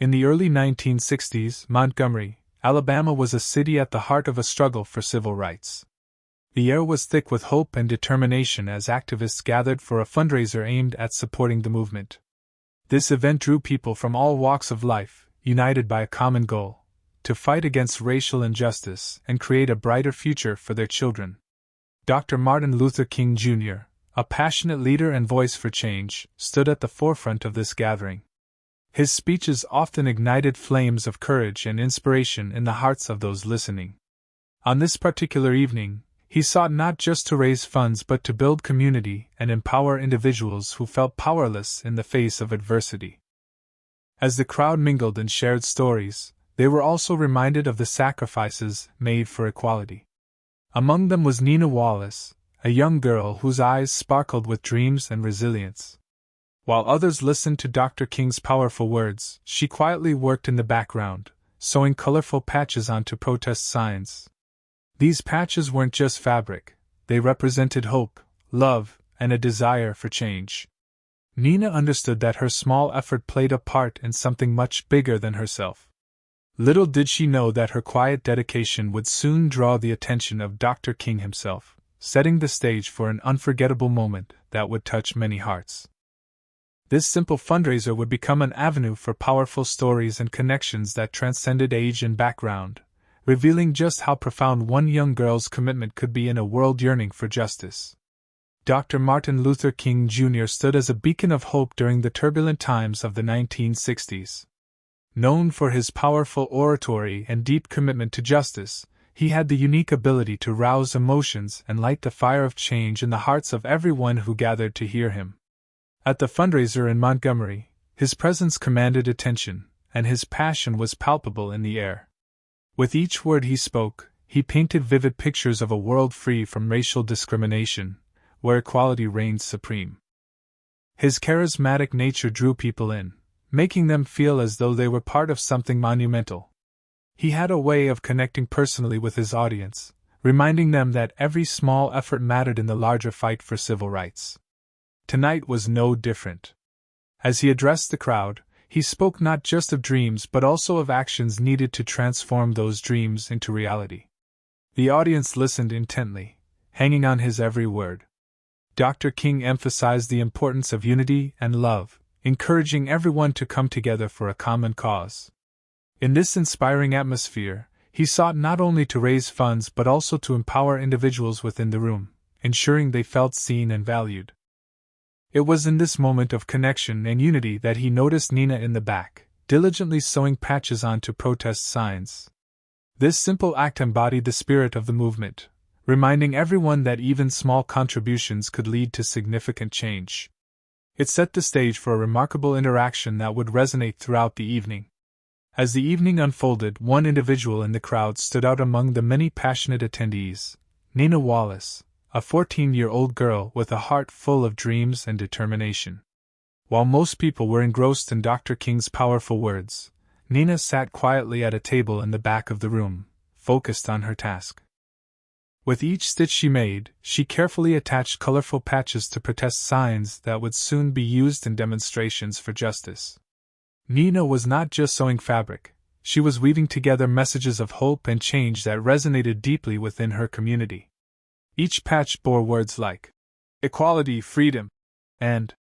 In the early 1960s, Montgomery, Alabama was a city at the heart of a struggle for civil rights. The air was thick with hope and determination as activists gathered for a fundraiser aimed at supporting the movement. This event drew people from all walks of life, united by a common goal: to fight against racial injustice and create a brighter future for their children. Dr. Martin Luther King Jr., a passionate leader and voice for change, stood at the forefront of this gathering. His speeches often ignited flames of courage and inspiration in the hearts of those listening. On this particular evening, he sought not just to raise funds but to build community and empower individuals who felt powerless in the face of adversity. As the crowd mingled and shared stories, they were also reminded of the sacrifices made for equality. Among them was Nina Wallace, a young girl whose eyes sparkled with dreams and resilience. While others listened to Dr. King's powerful words, she quietly worked in the background, sewing colorful patches onto protest signs. These patches weren't just fabric, they represented hope, love, and a desire for change. Nina understood that her small effort played a part in something much bigger than herself. Little did she know that her quiet dedication would soon draw the attention of Dr. King himself, setting the stage for an unforgettable moment that would touch many hearts. This simple fundraiser would become an avenue for powerful stories and connections that transcended age and background, revealing just how profound one young girl's commitment could be in a world yearning for justice. Dr. Martin Luther King Jr. stood as a beacon of hope during the turbulent times of the 1960s. Known for his powerful oratory and deep commitment to justice, he had the unique ability to rouse emotions and light the fire of change in the hearts of everyone who gathered to hear him. At the fundraiser in Montgomery, his presence commanded attention, and his passion was palpable in the air. With each word he spoke, he painted vivid pictures of a world free from racial discrimination, where equality reigned supreme. His charismatic nature drew people in, making them feel as though they were part of something monumental. He had a way of connecting personally with his audience, reminding them that every small effort mattered in the larger fight for civil rights. Tonight was no different. As he addressed the crowd, he spoke not just of dreams but also of actions needed to transform those dreams into reality. The audience listened intently, hanging on his every word. Dr. King emphasized the importance of unity and love, encouraging everyone to come together for a common cause. In this inspiring atmosphere, he sought not only to raise funds but also to empower individuals within the room, ensuring they felt seen and valued. It was in this moment of connection and unity that he noticed Nina in the back, diligently sewing patches onto protest signs. This simple act embodied the spirit of the movement, reminding everyone that even small contributions could lead to significant change. It set the stage for a remarkable interaction that would resonate throughout the evening. As the evening unfolded, one individual in the crowd stood out among the many passionate attendees: Nina Wallace, a 14-year-old girl with a heart full of dreams and determination. While most people were engrossed in Dr. King's powerful words, Nina sat quietly at a table in the back of the room, focused on her task. With each stitch she made, she carefully attached colorful patches to protest signs that would soon be used in demonstrations for justice. Nina was not just sewing fabric, she was weaving together messages of hope and change that resonated deeply within her community. Each patch bore words like equality, freedom, and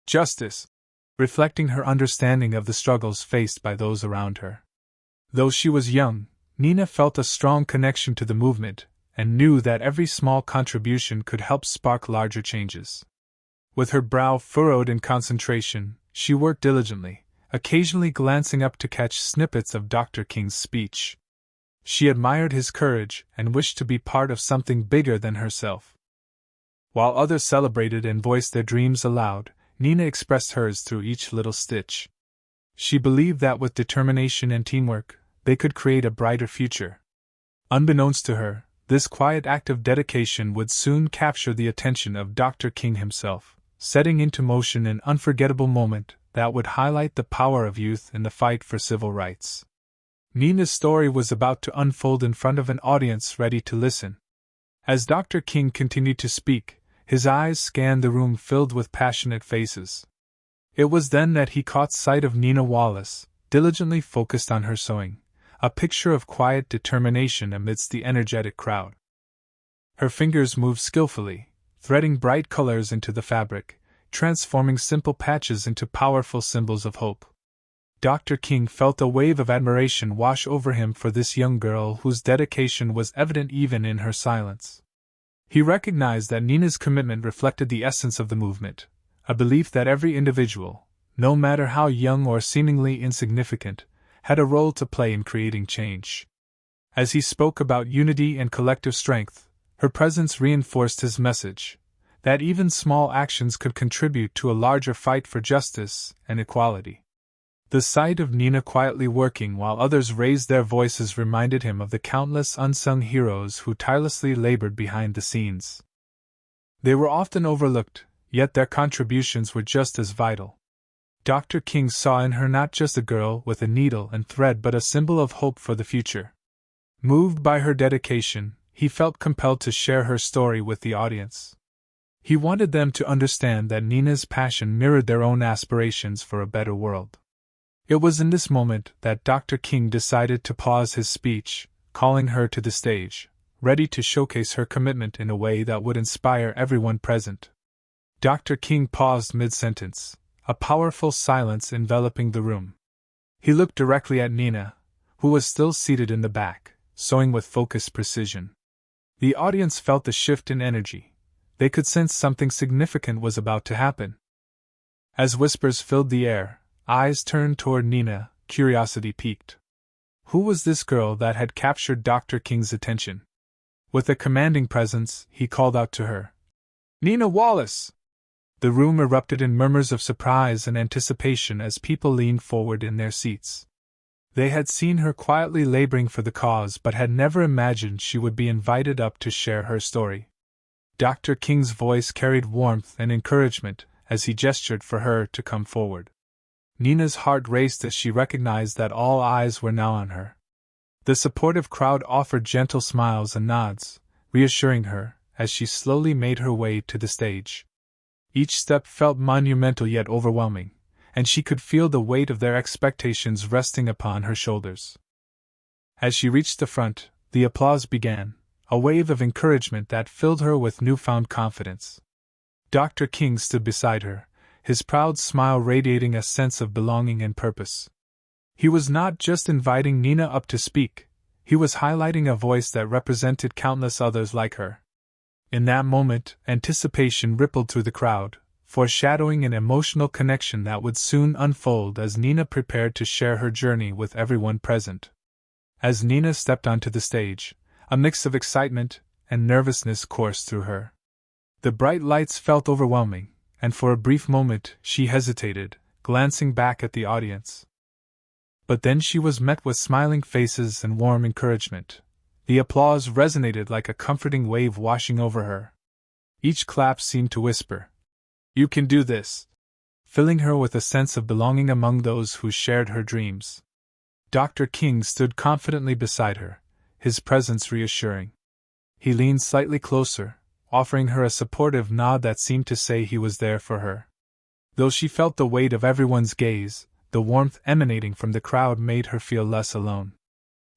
justice, reflecting her understanding of the struggles faced by those around her. Though she was young, Nina felt a strong connection to the movement and knew that every small contribution could help spark larger changes. With her brow furrowed in concentration, she worked diligently, occasionally glancing up to catch snippets of Dr. King's speech. She admired his courage and wished to be part of something bigger than herself. While others celebrated and voiced their dreams aloud, Nina expressed hers through each little stitch. She believed that with determination and teamwork, they could create a brighter future. Unbeknownst to her, this quiet act of dedication would soon capture the attention of Dr. King himself, setting into motion an unforgettable moment that would highlight the power of youth in the fight for civil rights. Nina's story was about to unfold in front of an audience ready to listen. As Dr. King continued to speak, his eyes scanned the room filled with passionate faces. It was then that he caught sight of Nina Wallace, diligently focused on her sewing, a picture of quiet determination amidst the energetic crowd. Her fingers moved skillfully, threading bright colors into the fabric, transforming simple patches into powerful symbols of hope. Dr. King felt a wave of admiration wash over him for this young girl whose dedication was evident even in her silence. He recognized that Nina's commitment reflected the essence of the movement, a belief that every individual, no matter how young or seemingly insignificant, had a role to play in creating change. As he spoke about unity and collective strength, her presence reinforced his message, that even small actions could contribute to a larger fight for justice and equality. The sight of Nina quietly working while others raised their voices reminded him of the countless unsung heroes who tirelessly labored behind the scenes. They were often overlooked, yet their contributions were just as vital. Dr. King saw in her not just a girl with a needle and thread but a symbol of hope for the future. Moved by her dedication, he felt compelled to share her story with the audience. He wanted them to understand that Nina's passion mirrored their own aspirations for a better world. It was in this moment that Dr. King decided to pause his speech, calling her to the stage, ready to showcase her commitment in a way that would inspire everyone present. Dr. King paused mid-sentence, a powerful silence enveloping the room. He looked directly at Nina, who was still seated in the back, sewing with focused precision. The audience felt the shift in energy. They could sense something significant was about to happen. As whispers filled the air, eyes turned toward Nina, curiosity piqued. Who was this girl that had captured Dr. King's attention? With a commanding presence, he called out to her, "Nina Wallace!" The room erupted in murmurs of surprise and anticipation as people leaned forward in their seats. They had seen her quietly laboring for the cause but had never imagined she would be invited up to share her story. Dr. King's voice carried warmth and encouragement as he gestured for her to come forward. Nina's heart raced as she recognized that all eyes were now on her. The supportive crowd offered gentle smiles and nods, reassuring her as she slowly made her way to the stage. Each step felt monumental yet overwhelming, and she could feel the weight of their expectations resting upon her shoulders. As she reached the front, the applause began, a wave of encouragement that filled her with newfound confidence. Dr. King stood beside her, his proud smile radiating a sense of belonging and purpose. He was not just inviting Nina up to speak, he was highlighting a voice that represented countless others like her. In that moment, anticipation rippled through the crowd, foreshadowing an emotional connection that would soon unfold as Nina prepared to share her journey with everyone present. As Nina stepped onto the stage, a mix of excitement and nervousness coursed through her. The bright lights felt overwhelming, and for a brief moment she hesitated, glancing back at the audience. But then she was met with smiling faces and warm encouragement. The applause resonated like a comforting wave washing over her. Each clap seemed to whisper, "You can do this," filling her with a sense of belonging among those who shared her dreams. Dr. King stood confidently beside her, his presence reassuring. He leaned slightly closer, offering her a supportive nod that seemed to say he was there for her. Though she felt the weight of everyone's gaze, the warmth emanating from the crowd made her feel less alone.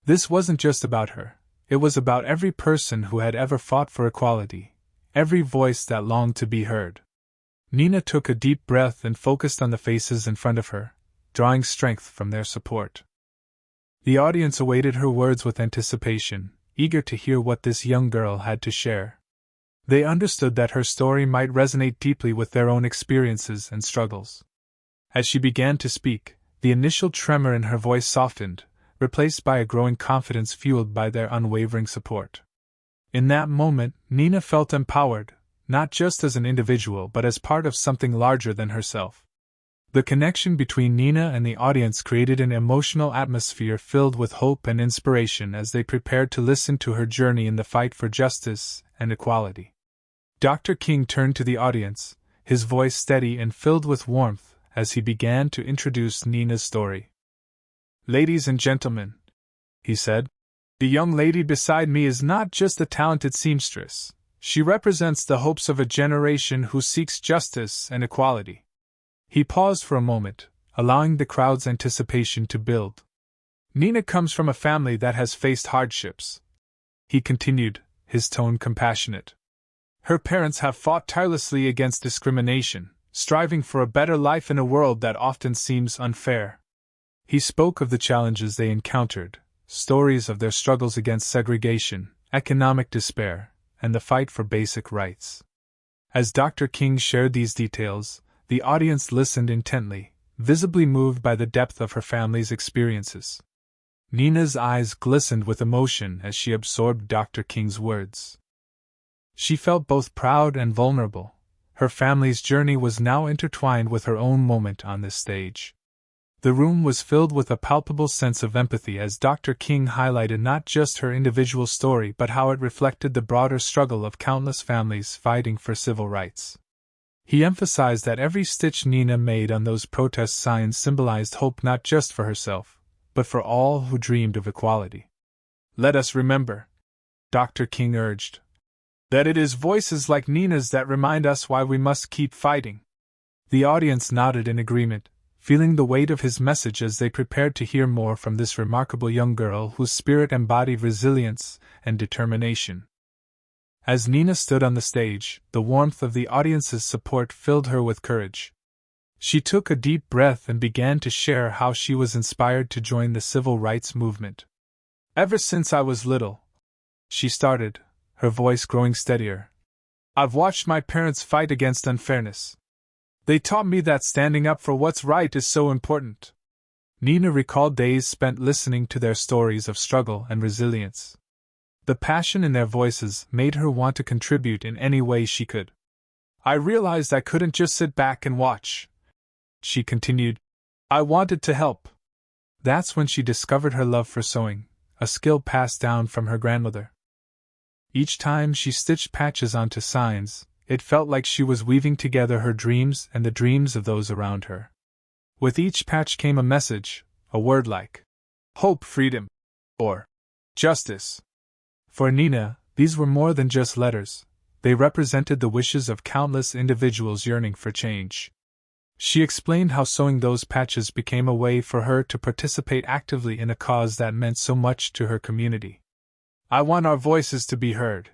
This wasn't just about her, it was about every person who had ever fought for equality, every voice that longed to be heard. Nina took a deep breath and focused on the faces in front of her, drawing strength from their support. The audience awaited her words with anticipation, eager to hear what this young girl had to share. They understood that her story might resonate deeply with their own experiences and struggles. As she began to speak, the initial tremor in her voice softened, replaced by a growing confidence fueled by their unwavering support. In that moment, Nina felt empowered, not just as an individual but as part of something larger than herself. The connection between Nina and the audience created an emotional atmosphere filled with hope and inspiration as they prepared to listen to her journey in the fight for justice and equality. Dr. King turned to the audience, his voice steady and filled with warmth as he began to introduce Nina's story. "Ladies and gentlemen," he said, "the young lady beside me is not just a talented seamstress, she represents the hopes of a generation who seeks justice and equality." He paused for a moment, allowing the crowd's anticipation to build. Nina comes from a family that has faced hardships, he continued, his tone compassionate. Her parents have fought tirelessly against discrimination, striving for a better life in a world that often seems unfair. He spoke of the challenges they encountered, stories of their struggles against segregation, economic despair, and the fight for basic rights. As Dr. King shared these details, the audience listened intently, visibly moved by the depth of her family's experiences. Nina's eyes glistened with emotion as she absorbed Dr. King's words. She felt both proud and vulnerable. Her family's journey was now intertwined with her own moment on this stage. The room was filled with a palpable sense of empathy as Dr. King highlighted not just her individual story but how it reflected the broader struggle of countless families fighting for civil rights. He emphasized that every stitch Nina made on those protest signs symbolized hope not just for herself, but for all who dreamed of equality. Let us remember, Dr. King urged, that it is voices like Nina's that remind us why we must keep fighting. The audience nodded in agreement, feeling the weight of his message as they prepared to hear more from this remarkable young girl whose spirit embodied resilience and determination. As Nina stood on the stage, the warmth of the audience's support filled her with courage. She took a deep breath and began to share how she was inspired to join the civil rights movement. Ever since I was little, she started, her voice growing steadier, I've watched my parents fight against unfairness. They taught me that standing up for what's right is so important. Nina recalled days spent listening to their stories of struggle and resilience. The passion in their voices made her want to contribute in any way she could. I realized I couldn't just sit back and watch, she continued. I wanted to help. That's when she discovered her love for sewing, a skill passed down from her grandmother. Each time she stitched patches onto signs, it felt like she was weaving together her dreams and the dreams of those around her. With each patch came a message, a word like hope, freedom, or justice. For Nina, these were more than just letters, they represented the wishes of countless individuals yearning for change. She explained how sewing those patches became a way for her to participate actively in a cause that meant so much to her community. I want our voices to be heard,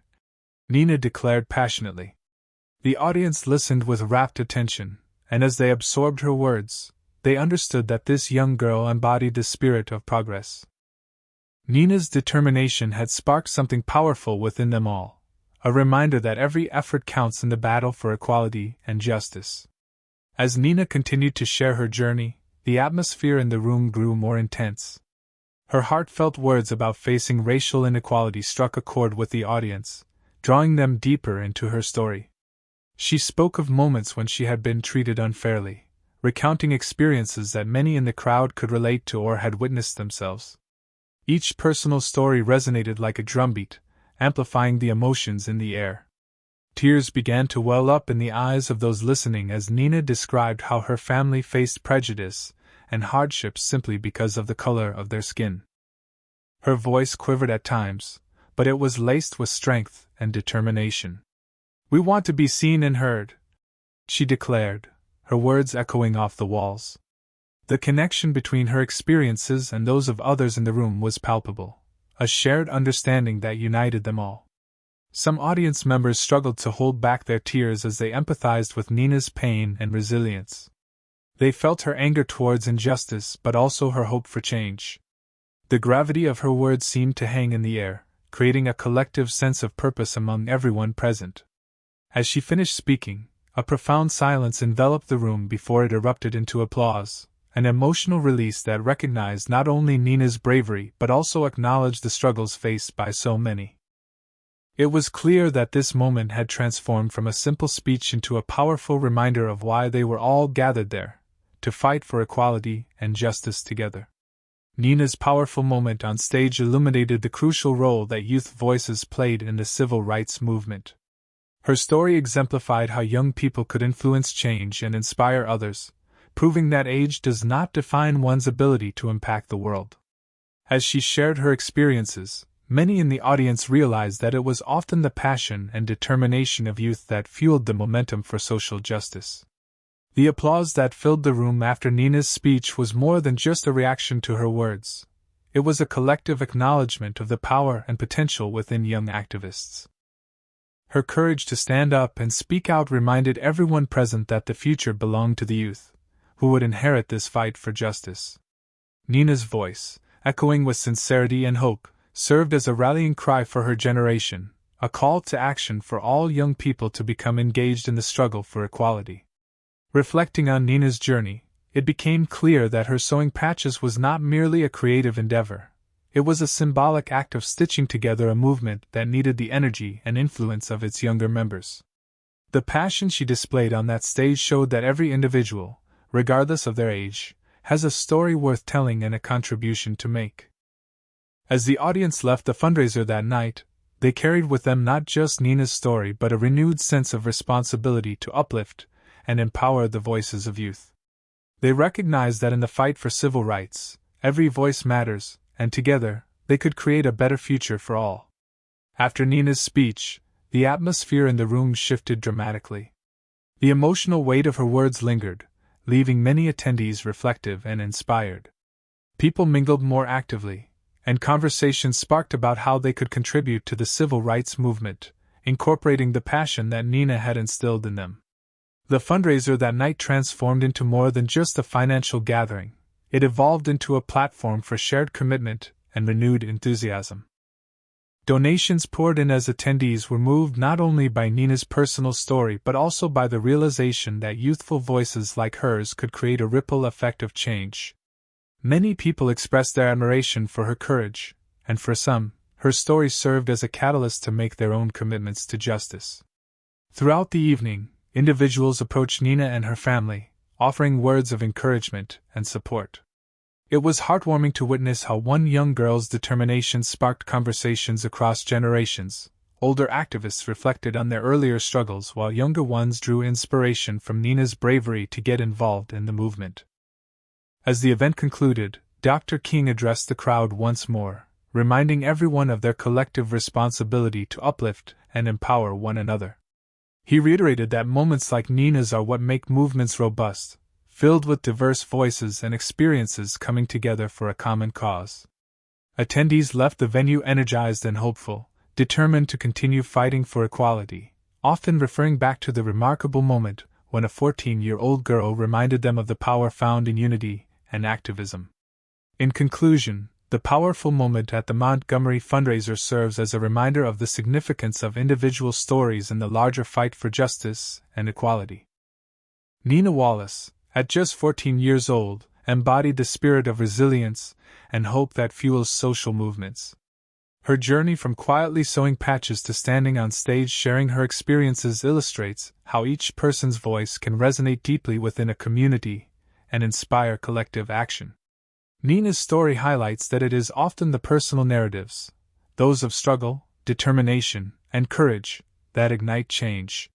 Nina declared passionately. The audience listened with rapt attention, and as they absorbed her words, they understood that this young girl embodied the spirit of progress. Nina's determination had sparked something powerful within them all, a reminder that every effort counts in the battle for equality and justice. As Nina continued to share her journey, the atmosphere in the room grew more intense. Her heartfelt words about facing racial inequality struck a chord with the audience, drawing them deeper into her story. She spoke of moments when she had been treated unfairly, recounting experiences that many in the crowd could relate to or had witnessed themselves. Each personal story resonated like a drumbeat, amplifying the emotions in the air. Tears began to well up in the eyes of those listening as Nina described how her family faced prejudice and hardships simply because of the color of their skin. Her voice quivered at times, but it was laced with strength and determination. We want to be seen and heard, she declared, her words echoing off the walls. The connection between her experiences and those of others in the room was palpable, a shared understanding that united them all. Some audience members struggled to hold back their tears as they empathized with Nina's pain and resilience. They felt her anger towards injustice but also her hope for change. The gravity of her words seemed to hang in the air, creating a collective sense of purpose among everyone present. As she finished speaking, a profound silence enveloped the room before it erupted into applause, an emotional release that recognized not only Nina's bravery but also acknowledged the struggles faced by so many. It was clear that this moment had transformed from a simple speech into a powerful reminder of why they were all gathered there, to fight for equality and justice together. Nina's powerful moment on stage illuminated the crucial role that youth voices played in the civil rights movement. Her story exemplified how young people could influence change and inspire others, proving that age does not define one's ability to impact the world. As she shared her experiences, many in the audience realized that it was often the passion and determination of youth that fueled the momentum for social justice. The applause that filled the room after Nina's speech was more than just a reaction to her words. It was a collective acknowledgement of the power and potential within young activists. Her courage to stand up and speak out reminded everyone present that the future belonged to the youth, who would inherit this fight for justice. Nina's voice, echoing with sincerity and hope, served as a rallying cry for her generation, a call to action for all young people to become engaged in the struggle for equality. Reflecting on Nina's journey, it became clear that her sewing patches was not merely a creative endeavor. It was a symbolic act of stitching together a movement that needed the energy and influence of its younger members. The passion she displayed on that stage showed that every individual, regardless of their age, has a story worth telling and a contribution to make. As the audience left the fundraiser that night, they carried with them not just Nina's story but a renewed sense of responsibility to uplift and empower the voices of youth. They recognized that in the fight for civil rights, every voice matters, and together, they could create a better future for all. After Nina's speech, the atmosphere in the room shifted dramatically. The emotional weight of her words lingered, leaving many attendees reflective and inspired. People mingled more actively, and conversations sparked about how they could contribute to the civil rights movement, incorporating the passion that Nina had instilled in them. The fundraiser that night transformed into more than just a financial gathering. It evolved into a platform for shared commitment and renewed enthusiasm. Donations poured in as attendees were moved not only by Nina's personal story but also by the realization that youthful voices like hers could create a ripple effect of change. Many people expressed their admiration for her courage, and for some, her story served as a catalyst to make their own commitments to justice. Throughout the evening, individuals approached Nina and her family, offering words of encouragement and support. It was heartwarming to witness how one young girl's determination sparked conversations across generations. Older activists reflected on their earlier struggles while younger ones drew inspiration from Nina's bravery to get involved in the movement. As the event concluded, Dr. King addressed the crowd once more, reminding everyone of their collective responsibility to uplift and empower one another. He reiterated that moments like Nina's are what make movements robust, filled with diverse voices and experiences coming together for a common cause. Attendees left the venue energized and hopeful, determined to continue fighting for equality, often referring back to the remarkable moment when a 14-year-old girl reminded them of the power found in unity and activism. In conclusion, the powerful moment at the Montgomery fundraiser serves as a reminder of the significance of individual stories in the larger fight for justice and equality. Nina Wallace, at just 14 years old, embodied the spirit of resilience and hope that fuels social movements. Her journey from quietly sewing patches to standing on stage sharing her experiences illustrates how each person's voice can resonate deeply within a community and inspire collective action. Nina's story highlights that it is often the personal narratives, those of struggle, determination, and courage, that ignite change.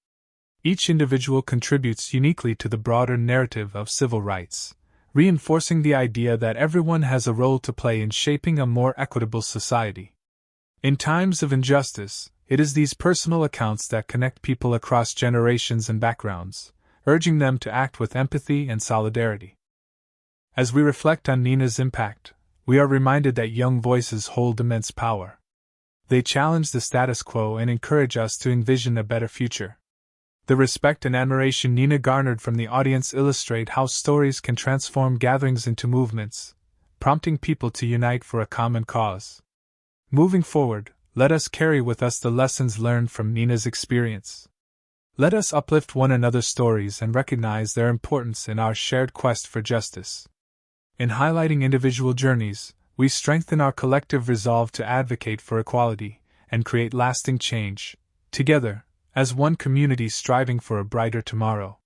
Each individual contributes uniquely to the broader narrative of civil rights, reinforcing the idea that everyone has a role to play in shaping a more equitable society. In times of injustice, it is these personal accounts that connect people across generations and backgrounds, urging them to act with empathy and solidarity. As we reflect on Nina's impact, we are reminded that young voices hold immense power. They challenge the status quo and encourage us to envision a better future. The respect and admiration Nina garnered from the audience illustrate how stories can transform gatherings into movements, prompting people to unite for a common cause. Moving forward, let us carry with us the lessons learned from Nina's experience. Let us uplift one another's stories and recognize their importance in our shared quest for justice. In highlighting individual journeys, we strengthen our collective resolve to advocate for equality and create lasting change, together, as one community striving for a brighter tomorrow.